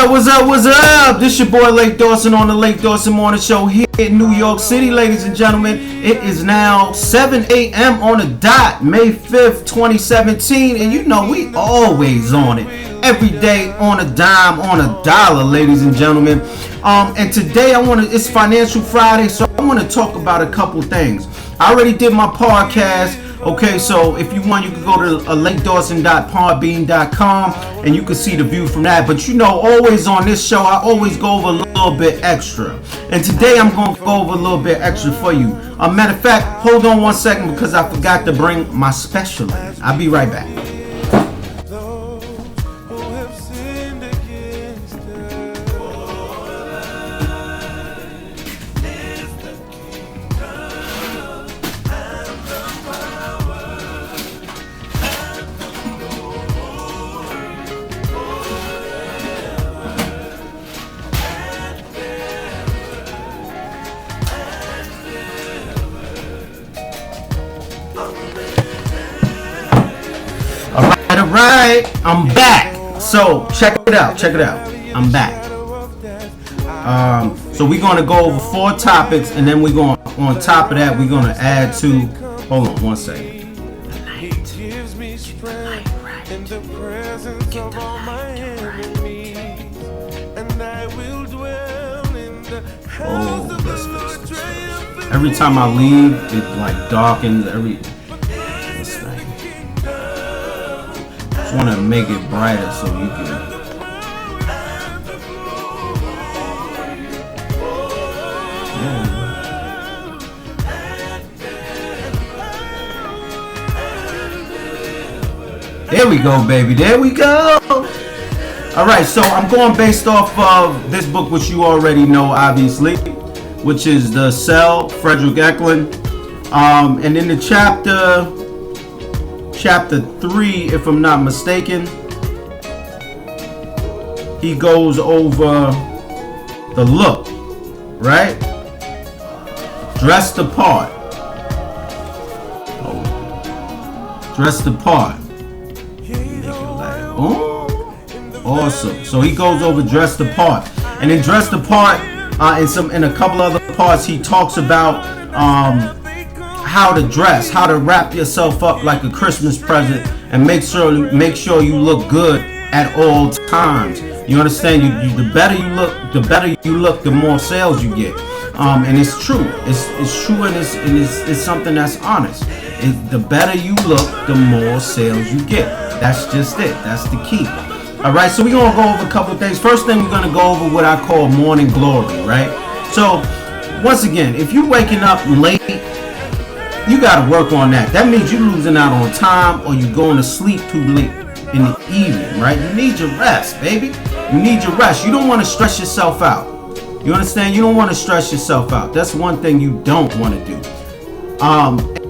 What's up? This your boy Lake Dawson on the Lake Dawson Morning Show here in New York City, ladies and gentlemen. It is now 7 a.m. on the dot, May 5th, 2017. And you know we always on it. Every day on a dime, on a dollar, ladies and gentlemen. And today it's Financial Friday, so I want to talk about a couple things. I already did my podcast. Okay, so if you want, you can go to lakedawson.podbean.com and you can see the view from that. But you know, always on this show, I always go over a little bit extra. And today I'm going to go over a little bit extra for you. Matter of fact, hold on one second because I forgot to bring my special in. I'll be right back. Alright, I'm back. So check it out. I'm back. So we're gonna go over 4 topics, and then we're going on top of that we're gonna add to. Hold on one second. The light right. Get the light right. Oh, let's fix this first. Every time I leave, it like darkens this thing. Want to make it brighter so you can. Yeah. There we go, baby. There we go. All right, so I'm going based off of this book, which you already know, obviously, which is The Cell, Fredrik Eklund. And in the chapter 3, if I'm not mistaken, he goes over the look, right? Dressed the part. Dressed the part. Oh, awesome. So he goes over dress the part, and in dress the part, in a couple other parts, he talks about how to dress, how to wrap yourself up like a Christmas present, and make sure you look good at all times. You understand? The better you look, the more sales you get. And it's true. It's true, and it's something that's honest. The better you look, the more sales you get. That's just it. That's the key. All right. So we're gonna go over a couple of things. First thing, we're gonna go over what I call morning glory. Right. So once again, if you're waking up late, you got to work on that. That means you're losing out on time, or you're going to sleep too late in the evening, right? You need your rest, baby. You need your rest. You don't want to stress yourself out. You understand? You don't want to stress yourself out. That's one thing you don't want to do.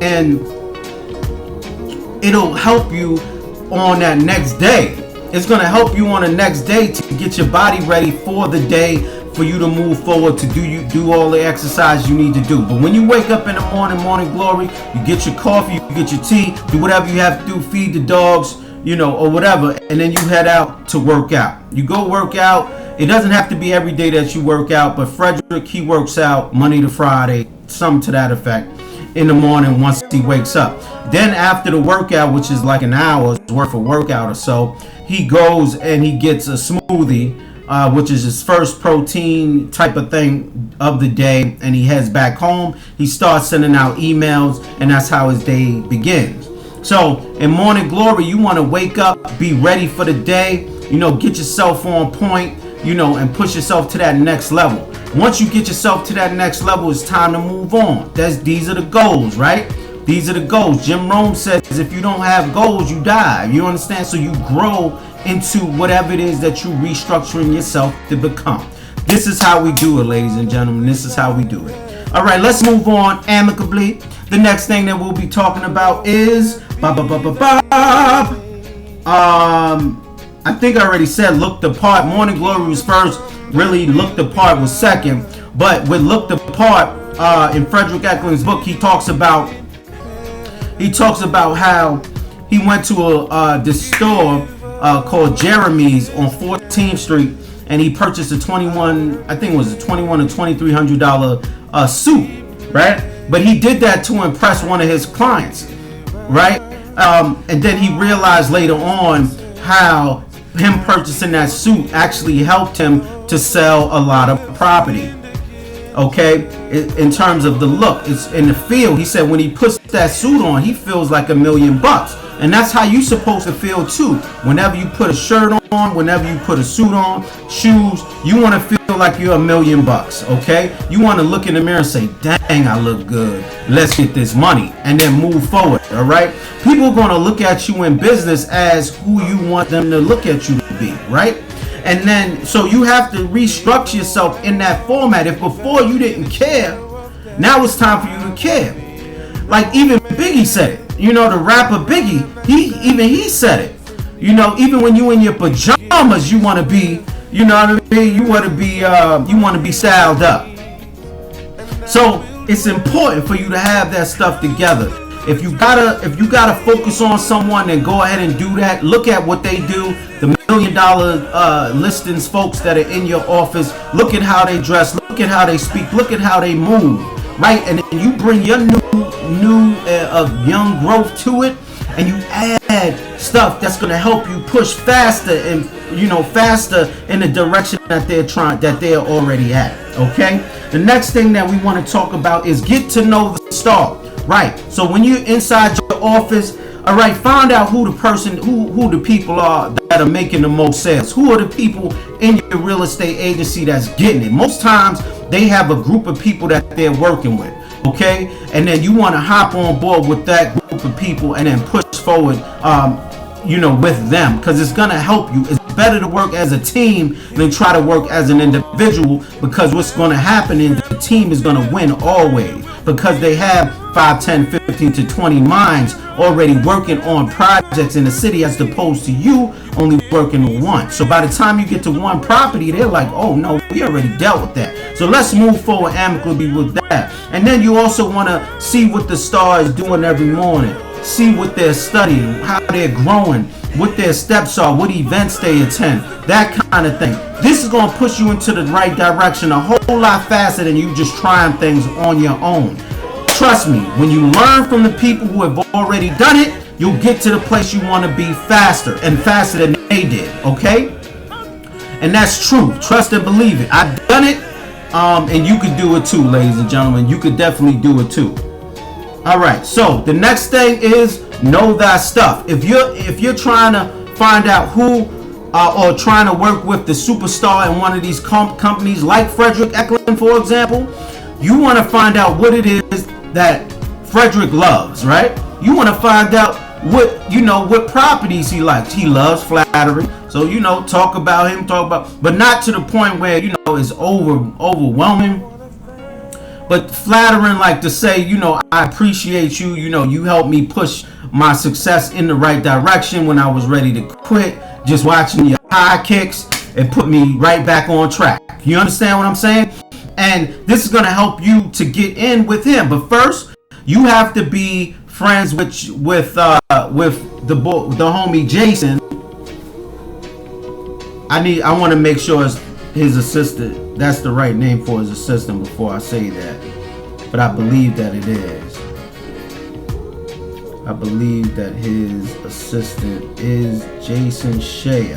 And it'll help you on that next day. It's going to help you on the next day to get your body ready for the day, for you to move forward, to do all the exercise you need to do. But when you wake up in the morning glory, you get your coffee, you get your tea, do whatever you have to do, feed the dogs, or whatever, and then you head out to work out. You go work out. It doesn't have to be every day that you work out, but Fredrik, he works out Monday to Friday, something to that effect, in the morning once he wakes up. Then after the workout, which is like an hour's worth of workout or so, he goes and he gets a smoothie, which is his first protein type of thing of the day, and he heads back home. He starts sending out emails, and that's how his day begins. So in morning glory, you want to wake up, be ready for the day, get yourself on point, and push yourself to that next level. Once you get yourself to that next level, it's time to move on. These are the goals, right? These are the goals. Jim Rome says if you don't have goals, you die. You understand? So you grow into whatever it is that you're restructuring yourself to become. This is how we do it, ladies and gentlemen. This is how we do it. All right, let's move on amicably. The next thing that we'll be talking about is I think I already said look the part. Morning glory was first. Really, look the part was second. But with look the part, in Fredrik Eklund's book, he talks about how he went to this store called Jeremy's on 14th Street, and he purchased a 21, I think it was a 21 or $2,300 suit, right? But he did that to impress one of his clients, right? And then he realized later on how him purchasing that suit actually helped him to sell a lot of property. Okay, in terms of the look, it's in the feel. He said when he puts that suit on, he feels like $1 million. And that's how you supposed to feel too. Whenever you put a shirt on, whenever you put a suit on, shoes, you want to feel like you're $1 million. Okay, you want to look in the mirror and say, dang, I look good. Let's get this money, and then move forward. All right, people are going to look at you in business as who you want them to look at you to be, right? And then, so you have to restructure yourself in that format. If before you didn't care, now it's time for you to care. Like even Biggie said it. You know, the rapper Biggie, he said it. You know, even when you in your pajamas, you want to be, you know what I mean? You want to be styled up. So it's important for you to have that stuff together. If you gotta focus on someone, then go ahead and do that. Look at what they do. The $1 million listings folks that are in your office. Look at how they dress. Look at how they speak. Look at how they move. Right, and then you bring your new young growth to it, and you add stuff that's gonna help you push faster and faster in the direction that they're already at. Okay. The next thing that we want to talk about is get to know the star. Right. So when you're inside your office, all right, find out who the people are that are making the most sales. Who are the people in your real estate agency that's getting it? Most times they have a group of people that they're working with. Okay. And then you want to hop on board with that group of people and then push forward, with them, because it's going to help you. It's better to work as a team than try to work as an individual, because what's going to happen is the team is going to win always, because they have 5, 10, 15 to 20 minds already working on projects in the city, as opposed to you only working on one. So by the time you get to one property, they're like, oh no, we already dealt with that. So let's move forward amicably with that. And then you also want to see what the star is doing every morning. See what they're studying, how they're growing, what their steps are, what events they attend, that kind of thing. This is going to push you into the right direction a whole lot faster than you just trying things on your own. Trust me, when you learn from the people who have already done it, you'll get to the place you want to be faster and faster than they did, okay? And that's true. Trust and believe it. I've done it, and you could do it too, ladies and gentlemen. You could definitely do it too. All right, so the next thing is know thy stuff. If you're trying to find out who or trying to work with the superstar in one of these companies like Fredrik Eklund, for example, you want to find out what it is that Fredrik loves, right? You want to find out what properties he likes. He loves flattery, so talk about him, but not to the point where it's overwhelming. But flattering, like to say, I appreciate you, you helped me push my success in the right direction when I was ready to quit. Just watching your high kicks and put me right back on track. You understand what I'm saying? And this is going to help you to get in with him. But first, you have to be friends with the homie Jason. I want to make sure it's his assistant. That's the right name for his assistant before I say that. But I believe that it is. I believe that his assistant is Jason Shea.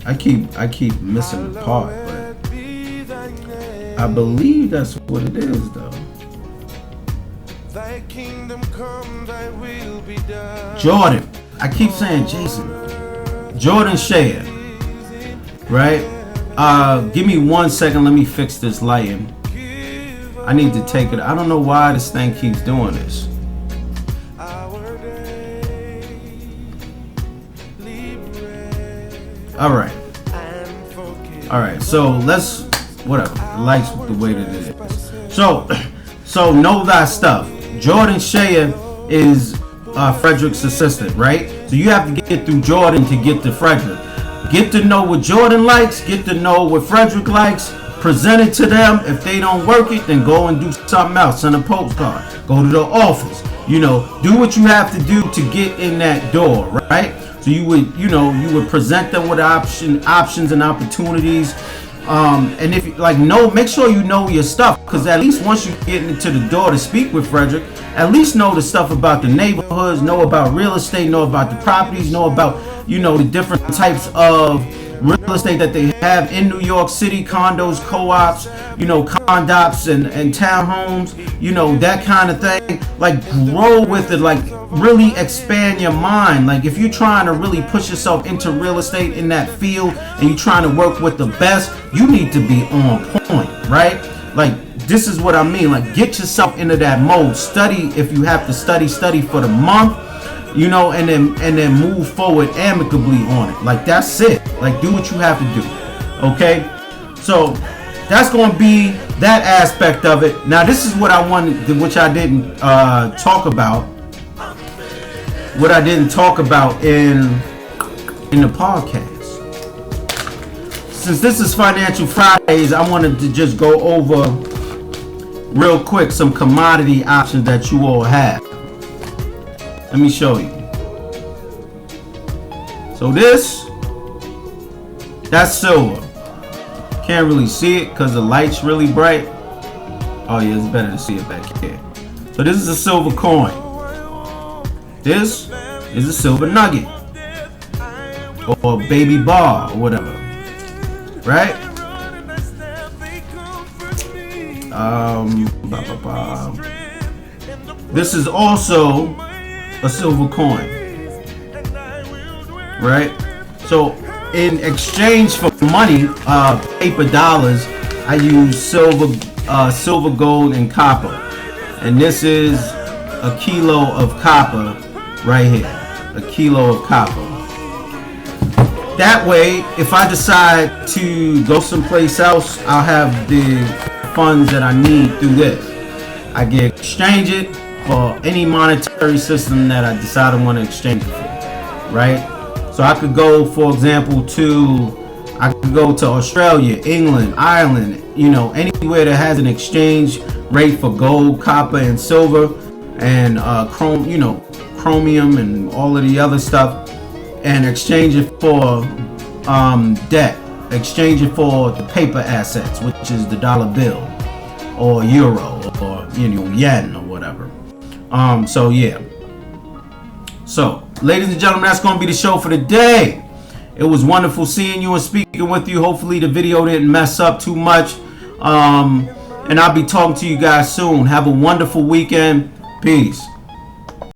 Okay. I keep missing the part, but I believe that's what it is, though. Thy kingdom come, thy will be done. Jordan. I keep saying Jason. Jordan Shea. Right? Give me 1 second. Let me fix this lighting. I need to take it. I don't know why this thing keeps doing this. Alright, so let's, whatever, the lights the way that it is. So know thy stuff. Jordan Shea is Fredrik's assistant, right? So you have to get through Jordan to get to Fredrik. Get to know what Jordan likes, get to know what Fredrik likes, present it to them. If they don't work it, then go and do something else. Send a postcard. Go to the office. You know, do what you have to do to get in that door, right? So you would present them with options and opportunities. And if make sure you know your stuff, because at least once you get into the door to speak with Fredrik, at least know the stuff about the neighborhoods, know about real estate, know about the properties, know about, the different types of real estate that they have in New York City, condos, co-ops, condops and townhomes, that kind of thing. Like, grow with it, like really expand your mind. Like, if you're trying to really push yourself into real estate in that field and you're trying to work with the best, you need to be on point, right? Like, this is what I mean. Like, get yourself into that mode. Study if you have to study for the month, and then move forward amicably on it. Like, that's it. Like, do what you have to do. Okay? So that's going to be that aspect of it. Now, this is what I wanted, which I didn't talk about. What I didn't talk about in the podcast. Since this is Financial Fridays, I wanted to just go over real quick some commodity options that you all have. Let me show you. So that's silver. Can't really see it because the light's really bright. Oh yeah, it's better to see it back here. So this is a silver coin. This is a silver nugget. Or baby bar or whatever. Right? This is also a silver coin, right? So in exchange for money, paper dollars, I use silver, gold, and copper. And this is a kilo of copper right here, a kilo of copper. That way, if I decide to go someplace else, I'll have the funds that I need through this. I can exchange it for any monetary system that I decide I want to exchange it for, right? So I could go, for example, to Australia, England, Ireland, anywhere that has an exchange rate for gold, copper, and silver, and chromium and all of the other stuff, and exchange it for debt, exchange it for the paper assets, which is the dollar bill or euro or yen or whatever. So yeah. So, ladies and gentlemen, that's going to be the show for today. It was wonderful seeing you and speaking with you. Hopefully the video didn't mess up too much. And I'll be talking to you guys soon. Have a wonderful weekend. Peace.